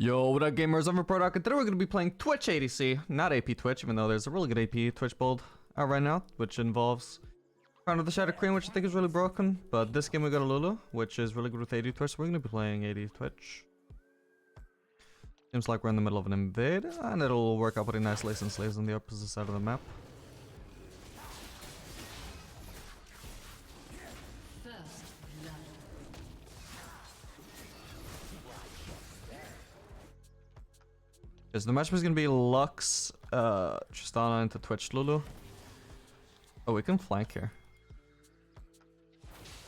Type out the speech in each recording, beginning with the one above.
Yo, what up gamers, I'm Product, and today we're going to be playing Twitch ADC, not AP Twitch, even though there's a really good AP Twitch build out right now, which involves Crown of the Shadow Queen, which I think is really broken, but this game we got a Lulu, which is really good with AD Twitch, so we're going to be playing AD Twitch. Seems like we're in the middle of an invade, and it'll work out pretty nicely since Slave's on the opposite side of the map. Yes, the matchup is gonna be Lux, Tristana into Twitch Lulu. Oh, we can flank here.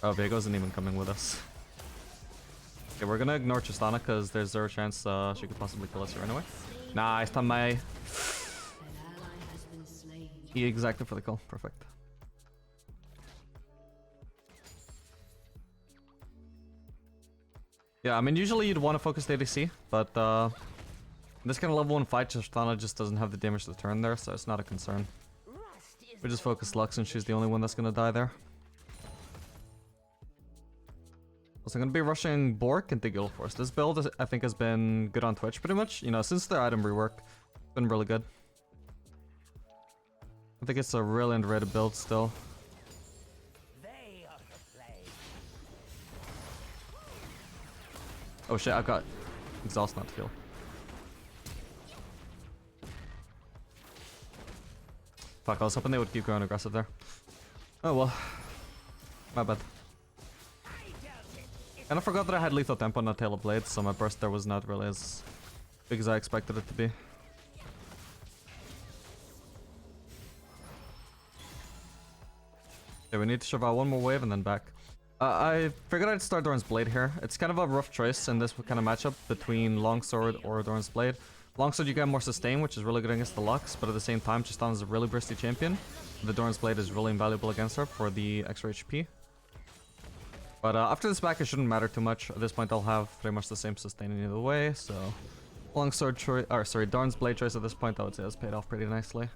Oh, Viego isn't even coming with us. Okay, we're gonna ignore Tristana because there's zero chance she could possibly kill us here anyway. Nice, stun my... He exacted for the kill, perfect. Yeah, I mean, usually you'd want to focus the ADC, but this kind of level 1 fight, Tristana just doesn't have the damage to turn there, so it's not a concern. We just focus Lux and she's the only one that's gonna die there. Also, I'm gonna be rushing Bork into Galeforce. This build, I think, has been good on Twitch pretty much. You know, since the item rework, it's been really good. I think it's a really underrated build still. Oh shit, I've got exhaust not to kill. Fuck, I was hoping they would keep going aggressive there. Oh well. My bad. And I forgot that I had lethal tempo on the Tail of Blades, so my burst there was not really as big as I expected it to be. Okay, we need to survive one more wave and then back. I figured I'd start Doran's Blade here. It's kind of a rough choice in this kind of matchup between Longsword or Doran's Blade. Longsword you get more sustain, which is really good against the Lux, but at the same time, Tristana is a really bursty champion. The Doran's Blade is really invaluable against her for the extra HP. But after this back, it shouldn't matter too much. At this point, I'll have pretty much the same sustain in either way, so... Longsword choice, or sorry, Doran's Blade choice at this point, I would say has paid off pretty nicely.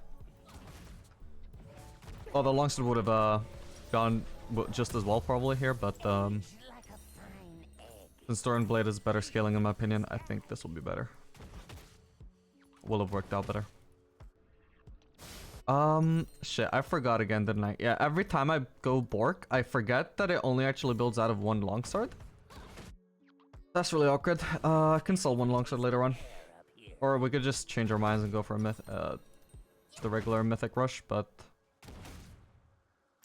Although Longsword would have gone just as well probably here, but since Doran's Blade is better scaling in my opinion, I think this will be better. Will have worked out better. Shit, I forgot again, didn't I? Yeah, every time I go Bork, I forget that it only actually builds out of one longsword. That's really awkward. I can sell one longsword later on. Or we could just change our minds and go for a the regular mythic rush, but...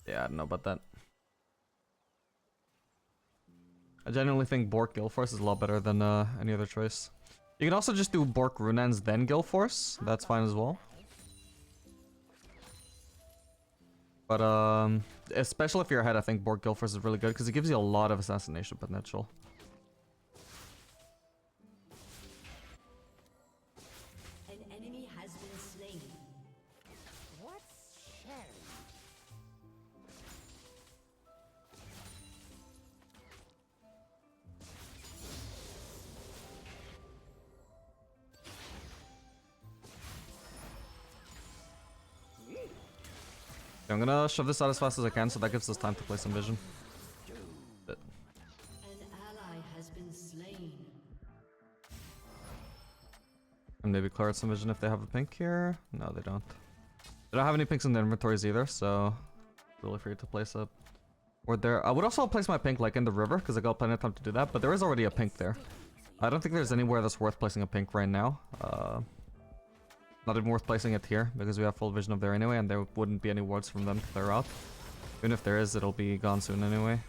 Yeah, I don't know about that. I genuinely think Bork Galeforce is a lot better than any other choice. You can also just do Bork Runaan's then Galeforce. That's fine as well. But especially if you're ahead, I think Bork Galeforce is really good because it gives you a lot of assassination potential. An enemy has been slain. What's sharing? I'm gonna shove this out as fast as I can so that gives us time to play some vision. An ally has been slain. And maybe clear out some vision if they have a pink here. No, they don't. They don't have any pinks in their inventories either, so really free to place a ward there. I would also place my pink like in the river because I got plenty of time to do that, but there is already a pink there. I don't think there's anywhere that's worth placing a pink right now. Not even worth placing it here, because we have full vision of there anyway, and there wouldn't be any wards from them to clear out. Even if there is, it'll be gone soon anyway.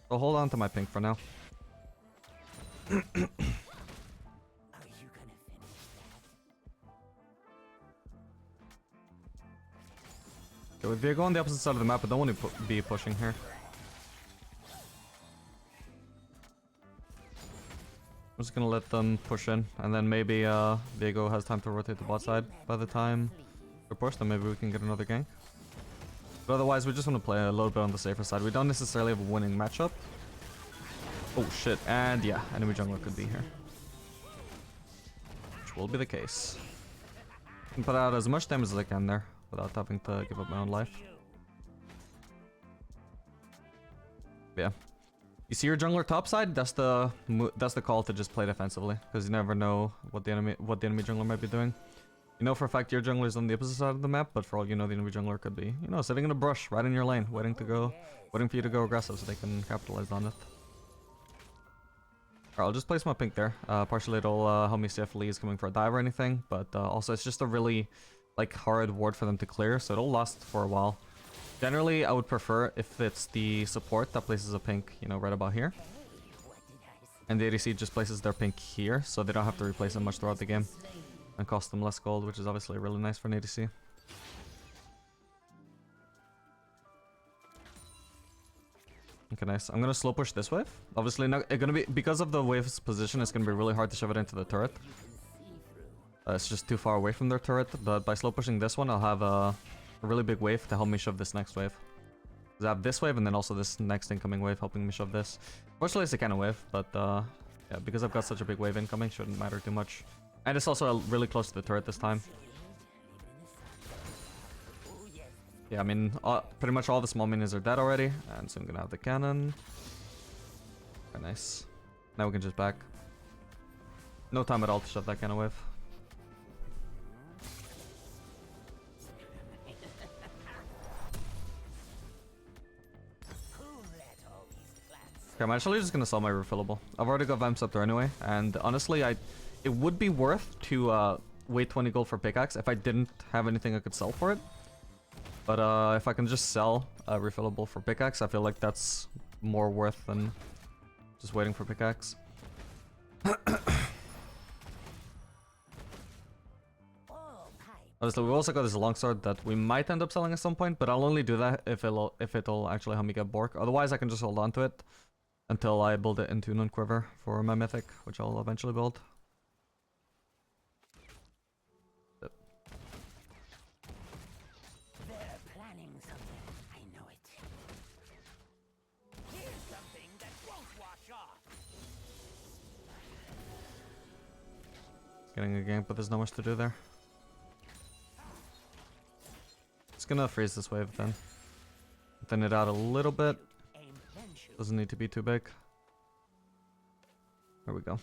So hold on to my pink for now. Are you gonna finish that? Okay, with Viego on the opposite side of the map, I don't want to be pushing here. I'm just gonna let them push in, and then maybe Viego has time to rotate the bot side by the time we push, then maybe we can get another gank. But otherwise, we just want to play a little bit on the safer side. We don't necessarily have a winning matchup. Oh shit, and yeah, enemy jungler could be here. Which will be the case. I can put out as much damage as I can there, without having to give up my own life. Yeah. You see your jungler topside? That's the call to just play defensively, because you never know what the enemy jungler might be doing. You know for a fact your jungler is on the opposite side of the map, but for all you know, the enemy jungler could be, you know, sitting in a brush right in your lane, waiting for you to go aggressive so they can capitalize on it. Alright, I'll just place my pink there. Partially it'll help me see if Lee is coming for a dive or anything, but also it's just a really like hard ward for them to clear, so it'll last for a while. Generally, I would prefer if it's the support that places a pink, you know, right about here. And the ADC just places their pink here, so they don't have to replace it much throughout the game. And cost them less gold, which is obviously really nice for an ADC. Okay, nice. I'm gonna slow push this wave. Obviously, not, it's gonna be, because of the wave's position, it's gonna be really hard to shove it into the turret. It's just too far away from their turret, but by slow pushing this one, I'll have a really big wave to help me shove this next wave. Because I have this wave and then also this next incoming wave helping me shove this. Fortunately, it's a kind of wave, but yeah, because I've got such a big wave incoming, shouldn't matter too much. And it's also really close to the turret this time. Yeah, I mean, pretty much all the small minions are dead already, and so I'm gonna have the cannon. Very nice. Now we can just back. No time at all to shove that cannon wave. Okay, I'm actually just gonna sell my refillable. I've already got Vamps up there anyway, and honestly, it would be worth to wait 20 gold for pickaxe if I didn't have anything I could sell for it. But if I can just sell a refillable for pickaxe, I feel like that's more worth than just waiting for pickaxe. Obviously, we've also got this longsword that we might end up selling at some point, but I'll only do that if it'll actually help me get Bork. Otherwise, I can just hold on to it until I build it into Nun Quiver for my mythic, which I'll eventually build. They're planning something. I know it. Here's something that won't wash off. Getting a gank, but there's not much to do there. Just gonna freeze this wave then. Thin it out a little bit. Doesn't need to be too big. There we go.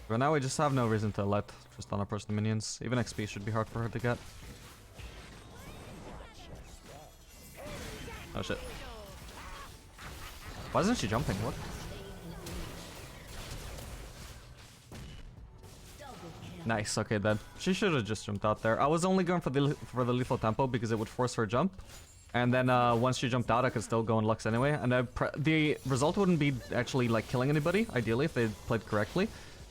But now we just have no reason to let Tristana approach the minions. Even XP should be hard for her to get. Oh shit. Why isn't she jumping? What? Nice, okay then. She should have just jumped out there. I was only going for the lethal tempo because it would force her jump. And then once she jumped out, I could still go in Lux anyway. And the result wouldn't be actually like killing anybody, ideally, if they played correctly.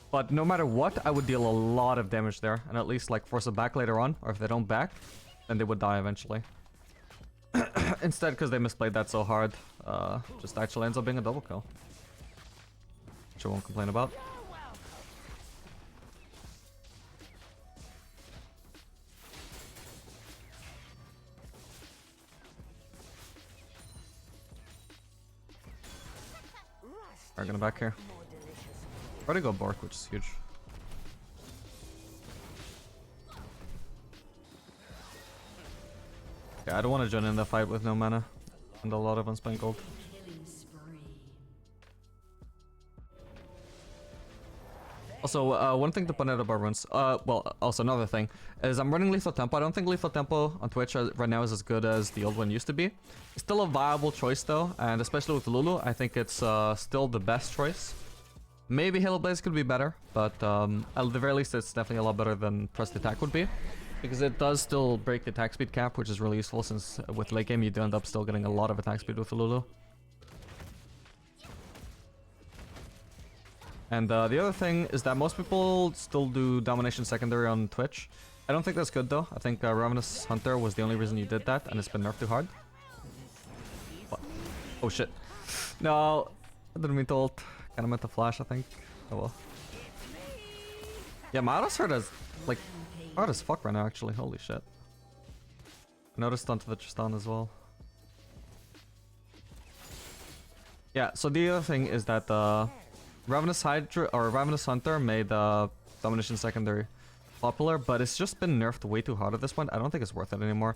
But no matter what, I would deal a lot of damage there. And at least like force a back later on. Or if they don't back, then they would die eventually. Instead, because they misplayed that so hard, just actually ends up being a double kill. Which I won't complain about. We're gonna back here. Already go Bork, which is huge. Yeah, I don't want to join in the fight with no mana and a lot of unspent gold. Also, one thing to point out about runes, well, also another thing, is I'm running Lethal Tempo. I don't think Lethal Tempo on Twitch right now is as good as the old one used to be. It's still a viable choice though, and especially with Lulu, I think it's still the best choice. Maybe Halo Blaze could be better, but at the very least it's definitely a lot better than Pressed Attack would be. Because it does still break the attack speed cap, which is really useful since with late game you do end up still getting a lot of attack speed with Lulu. And the other thing is that most people still do Domination Secondary on Twitch. I don't think that's good though. I think Ravenous Hunter was the only reason you did that, and it's been nerfed too hard. What? Oh shit. No, I didn't mean to ult. Kinda meant to flash, I think. Oh well. Yeah, my auto's hurt as, like, hard as fuck right now actually. Holy shit. I noticed onto the Tristan as well. Yeah, so the other thing is that Ravenous Hydra or Ravenous Hunter made Domination Secondary popular, but it's just been nerfed way too hard at this point. I don't think it's worth it anymore.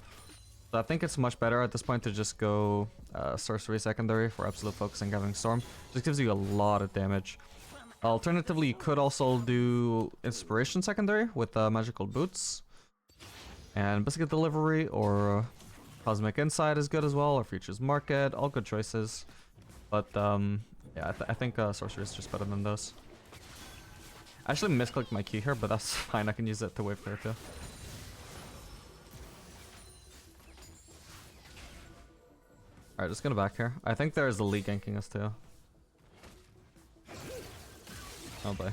So I think it's much better at this point to just go Sorcery Secondary for absolute focus and Gathering Storm. Just gives you a lot of damage. Alternatively, you could also do Inspiration Secondary with Magical Boots. And Biscuit Delivery or Cosmic Insight is good as well, or Futures Market. All good choices. But yeah, I think Sorcery is just better than those. I actually misclicked my key here, but that's fine. I can use it to wave clear too. Alright, just gonna back here. I think there's a Lee ganking us too. Oh boy.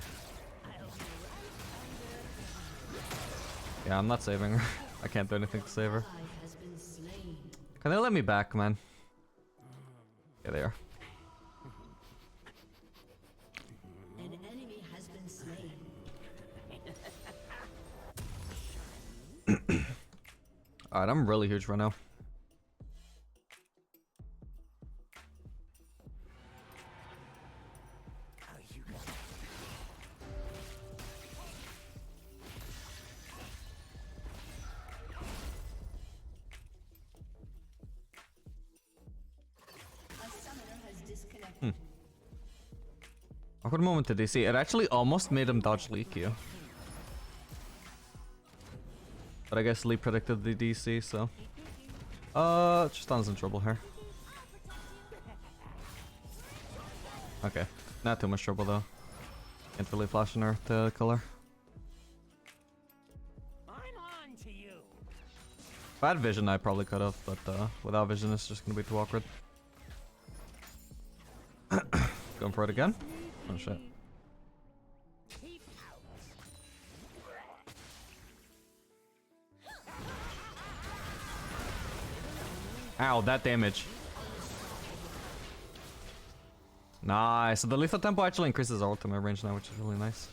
Yeah, I'm not saving her. I can't do anything to save her. Can they let me back, man? Yeah, they are. An enemy has been slain. Alright, I'm really huge right now. Awkward moment to DC. It actually almost made him dodge Lee Q. But I guess Lee predicted the DC, so... Tristan's in trouble here. Okay. Not too much trouble though. Can't really flash on her to kill her. If I had vision, I probably could have, but without vision, it's just gonna be too awkward. Going for it again? Oh shit. Ow, that damage. Nice. So the lethal tempo actually increases our ultimate range now, which is really nice.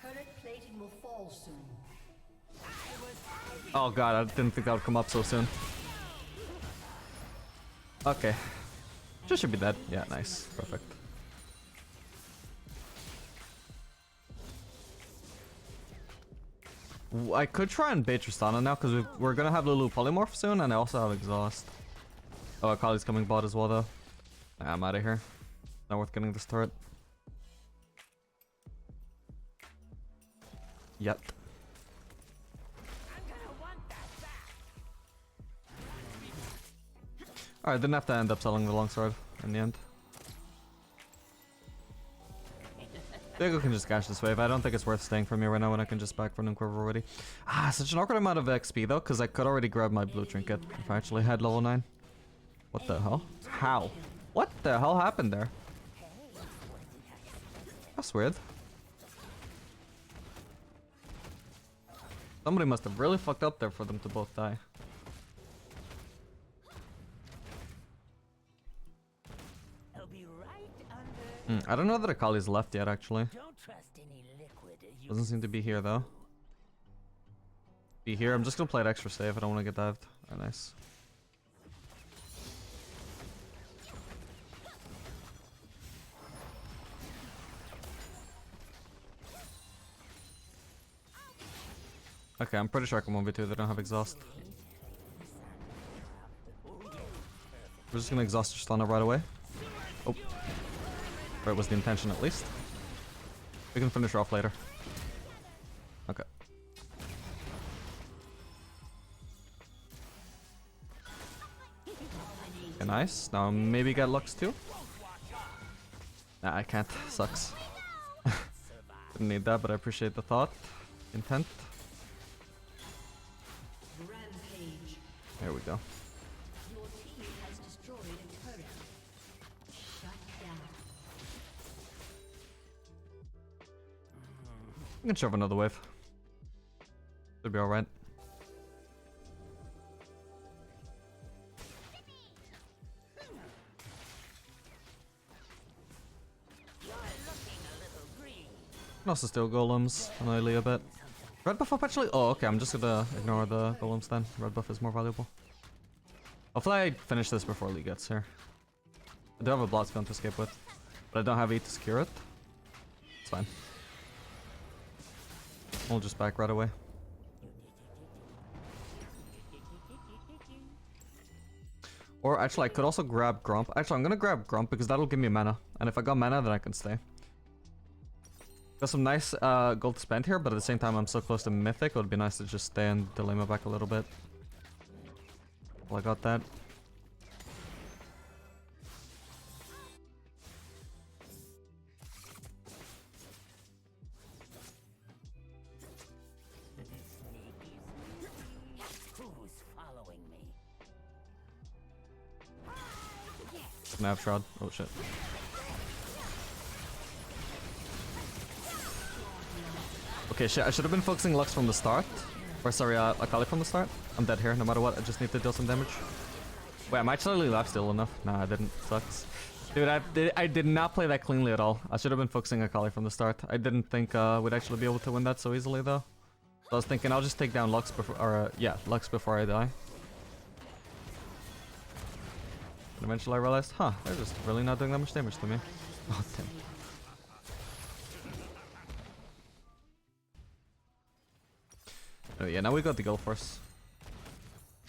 Turret plating will fall soon. Oh god, I didn't think that would come up so soon. Okay. Just should be dead. Yeah, nice. Perfect. I could try and bait Tristana now because we're gonna have Lulu Polymorph soon, and I also have Exhaust. Oh, Akali's coming bot as well though. Nah, I'm out of here. Not worth getting this turret. Yep. Alright, didn't have to end up selling the longsword in the end. Diego can just cash this wave. I don't think it's worth staying for me right now when I can just back Runaan Quiver already. Ah, such an awkward amount of XP though, because I could already grab my blue trinket if I actually had level 9. What the hell? How? What the hell happened there? That's weird. Somebody must have really fucked up there for them to both die. I don't know that Akali's left yet, actually. Doesn't seem to be here, though. Be here. I'm just gonna play it extra safe. I don't want to get dived. Oh, nice. Okay, I'm pretty sure I can 1v2. They don't have exhaust. We're just gonna exhaust Tristana right away. Oh. Or it was the intention at least. We can finish her off later. Okay. Okay, nice. Now maybe get Lux too. Nah, I can't. Sucks. Didn't need that, but I appreciate the thought. Intent. Rampage. There we go. Your team has destroyed a turret. Shut down. I can shove another wave. Should be alright. Can also steal golems, annoy Lee a bit. Red buff up actually? Oh, okay, I'm just gonna ignore the golems then. Red buff is more valuable. Hopefully I finish this before Lee gets here. I do have a Bloodstone to escape with, but I don't have 8 to secure it. It's fine. We'll just back right away. Or actually, I could also grab Grump. Actually, I'm gonna grab Grump because that'll give me mana. And if I got mana, then I can stay. Got some nice gold to spend here, but at the same time, I'm so close to Mythic. It would be nice to just stay and delay my back a little bit. Well, I got that. Who's following me? Nav Shroud. Oh shit. Okay, shit. I should have been focusing Lux from the start. Or sorry, Akali from the start. I'm dead here, no matter what. I just need to deal some damage. Wait, am I actually left still enough? Nah, I didn't. Sucks. Dude, I did not play that cleanly at all. I should have been focusing Akali from the start. I didn't think we'd actually be able to win that so easily, though. So I was thinking I'll just take down Lux before, or yeah, Lux before I die. And eventually I realized, huh, they're just really not doing that much damage to me. Oh, damn. Oh yeah, now we got the Galeforce.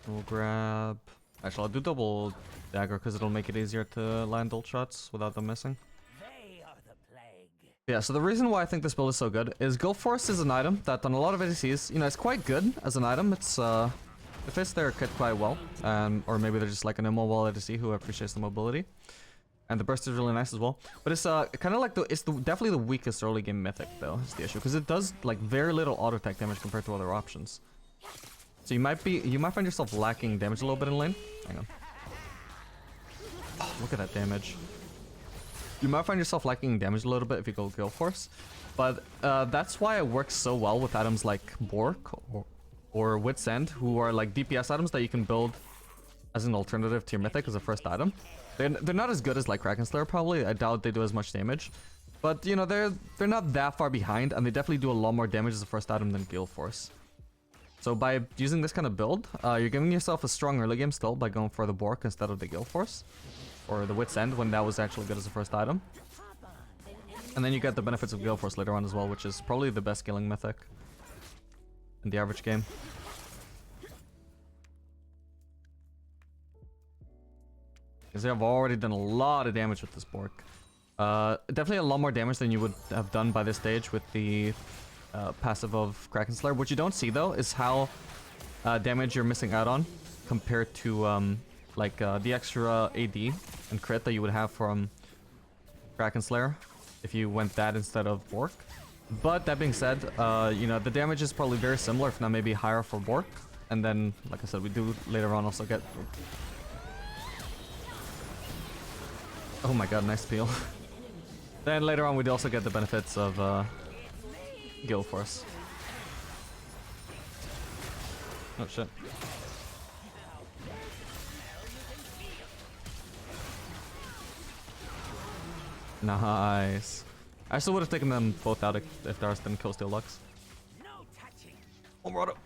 We'll grab... Actually, I'll do double dagger because it'll make it easier to land ult shots without them missing. They are the plague. Yeah, so the reason why I think this build is so good is Galeforce is an item that on a lot of ADCs, you know, it's quite good as an item. It fits their kit quite well. Or maybe they're just like an immobile ADC who appreciates the mobility. And the burst is really nice as well. But it's kind of like definitely the weakest early game mythic though, is the issue. Because it does like very little auto attack damage compared to other options. So you might find yourself lacking damage a little bit in lane. Hang on. Oh, look at that damage. You might find yourself lacking damage a little bit if you go Galeforce. But that's why it works so well with items like Bork or Wit's End, who are like DPS items that you can build as an alternative to your mythic as a first item. They're not as good as like Kraken Slayer probably. I doubt they do as much damage. But you know, they're not that far behind, and they definitely do a lot more damage as a first item than Galeforce. So by using this kind of build, you're giving yourself a strong early game still by going for the Bork instead of the Galeforce. Or the Wit's End when that was actually good as a first item. And then you get the benefits of Galeforce later on as well, which is probably the best scaling mythic in the average game. Because I've already done a lot of damage with this Bork. Definitely a lot more damage than you would have done by this stage with the passive of Kraken Slayer. What you don't see though is how damage you're missing out on compared to the extra AD and crit that you would have from Kraken Slayer if you went that instead of Bork. But that being said, you know, the damage is probably very similar, if not maybe higher for Bork. And then, like I said, we do later on also get... Oh my god, nice peel. Then later on we do also get the benefits of Galeforce. Oh shit. Nice. I still would have taken them both out if Darius didn't kill Steel Lux. Oh, Murado.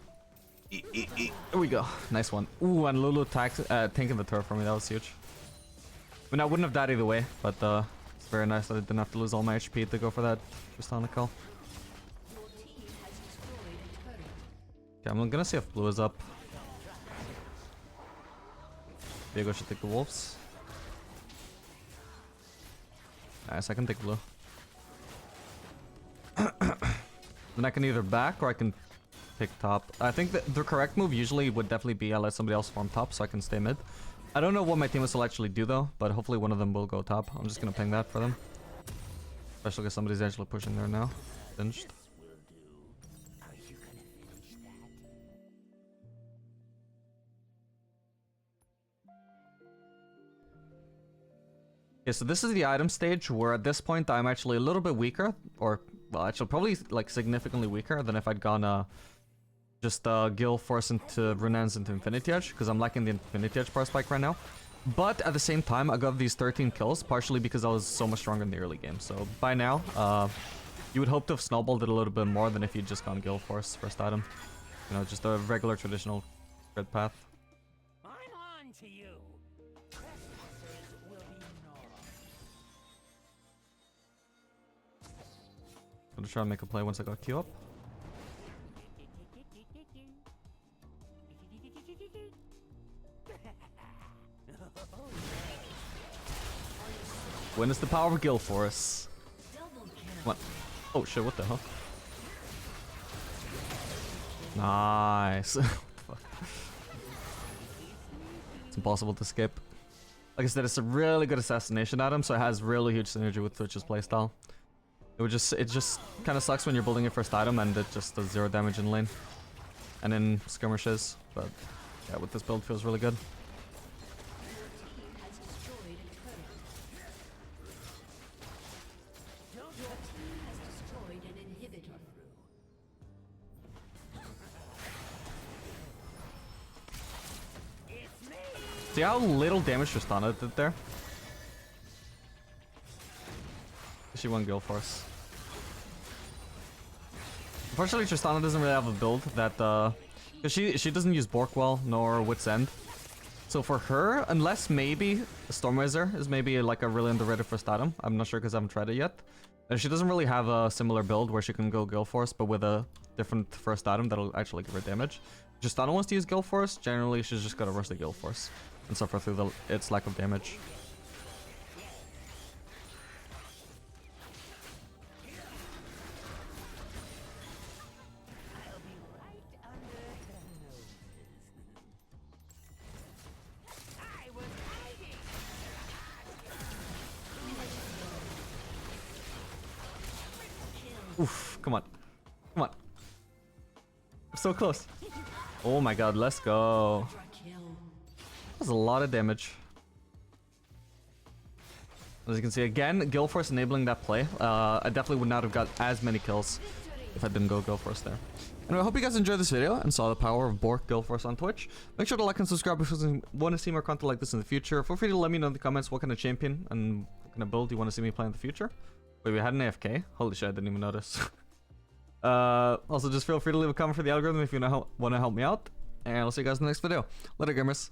There we go. Nice one. Ooh, and Lulu tanking the turret for me. That was huge. I mean, I wouldn't have died either way, but it's very nice that I didn't have to lose all my HP to go for that Tristana kill. Okay, I'm gonna see if blue is up. Diego should take the wolves. Nice, I can take blue. Then I can either back or I can pick top. I think that the correct move usually would definitely be I let somebody else farm top so I can stay mid. I don't know what my teammates will actually do though, but hopefully one of them will go top. I'm just gonna ping that for them. Especially because somebody's actually pushing there now. Finished. Okay, so this is the item stage where at this point I'm actually a little bit weaker, or well, actually probably like significantly weaker than if I'd gone just Galeforce into Runaan's into Infinity Edge, because I'm lacking the Infinity Edge power spike right now. But at the same time, I got these 13 kills, partially because I was so much stronger in the early game. So by now, You would hope to have snowballed it a little bit more than if you'd just gone Galeforce first item. You know, just a regular traditional grid path. I'm on to you. Trespassers will be gnawed. I'm gonna try and make a play once I got Q up. Witness the power of Galeforce. What? Oh shit, what the hell? Nice. What the fuck? It's impossible to skip. Like I said, it's a really good assassination item, so it has really huge synergy with Twitch's playstyle. It just kind of sucks when you're building your first item and it just does 0 damage in lane. And in skirmishes, but yeah, with this build feels really good. Has destroyed a turret. Your team has destroyed an inhibitor. It's me. See how little damage Tristana did there? She won Galeforce. Unfortunately, Tristana doesn't really have a build that, cause she doesn't use Bork well, nor Wit's End. So for her, unless maybe Stormwizard is maybe like a really underrated first item. I'm not sure because I haven't tried it yet. And she doesn't really have a similar build where she can go Galeforce, but with a different first item that'll actually give her damage. If Tristana wants to use Galeforce, generally she's just gotta rush the Galeforce and suffer through its lack of damage. I'll be right under her noses. I was hiding. Oof, come on. Come on. I'm so close. Oh my god, let's go. That was a lot of damage. As you can see, again, Galeforce enabling that play. I definitely would not have got as many kills if I didn't go Galeforce there. Anyway, I hope you guys enjoyed this video and saw the power of Bork Galeforce on Twitch. Make sure to like and subscribe if you want to see more content like this in the future. Feel free to let me know in the comments what kind of champion and what kind of build you want to see me play in the future. Wait, we had an AFK? Holy shit, I didn't even notice. Also, just feel free to leave a comment for the algorithm if you want to help me out. And I'll see you guys in the next video. Later, gamers.